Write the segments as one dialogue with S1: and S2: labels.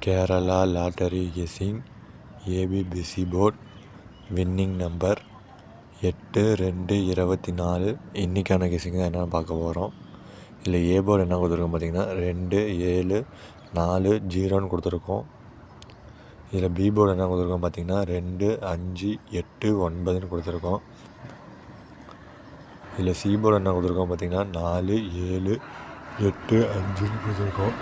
S1: Kerala lottery guessing ABBC board winning number 8-2-24. இன்றைக்கான guessing தான் என்னென்னு பார்க்க போகிறோம். இல்லை ஏ போர்டு என்ன கொடுத்துருக்கோம் பார்த்தீங்கன்னா 2-7-4-0ன்னு கொடுத்துருக்கோம். இதில் பி போர்டு என்ன கொடுத்துருக்கோம் பார்த்தீங்கன்னா 2-5-8-9ன்னு கொடுத்துருக்கோம். இதில் சி போர்டு என்ன கொடுத்துருக்கோம் பார்த்தீங்கன்னா 4-7-8-5ன்னு கொடுத்துருக்கோம்.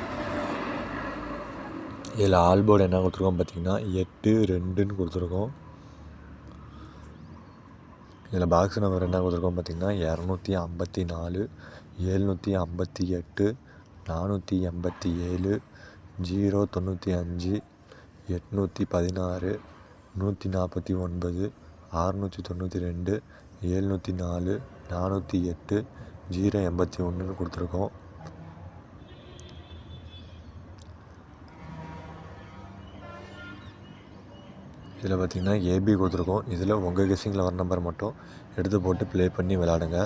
S1: இதில் ஆல் போர்டு என்ன கொடுத்துருக்கோம் பார்த்தீங்கன்னா 8-2ன்னு கொடுத்துருக்கோம். இதில் பாக்ஸ் நம்பர் என்ன கொடுத்துருக்கோம் பார்த்தீங்கன்னா 254, 758, 487, 095, 816, 149, 692, 704, 408, 081ன்னு கொடுத்துருக்கோம். இதில் பார்த்திங்கன்னா ஏபி கொடுத்துருக்கோம். இதில் உங்கள் கெஸ்ஸிங்கில் வர நம்பர் மட்டும் எடுத்து போட்டு ப்ளே பண்ணி விளாடுங்க.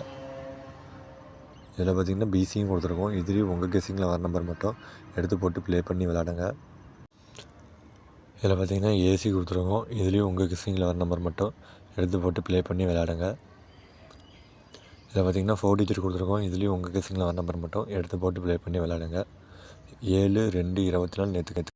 S1: இதில் பார்த்திங்கன்னா பிசியும் கொடுத்துருக்கோம். இதுலேயும் உங்கள் கெஸ்ஸிங்கில் வர நம்பர் மட்டும் எடுத்து போட்டு ப்ளே பண்ணி விளாடுங்க. இதில் பார்த்திங்கன்னா ஏசி கொடுத்துருக்கோம். இதுலேயும் உங்கள் கெஸ்ஸிங்கில் வர நம்பர் மட்டும் எடுத்து போட்டு ப்ளே பண்ணி விளாடுங்க. இதில் பார்த்திங்கன்னா 4 டிஜிட் கொடுத்துருக்கோம். இதுலேயும் உங்கள் கெஸ்ஸிங்கில் வர நம்பர் மட்டும் எடுத்து போட்டு ப்ளே பண்ணி விளாடுங்க. 7-2-24 நேற்று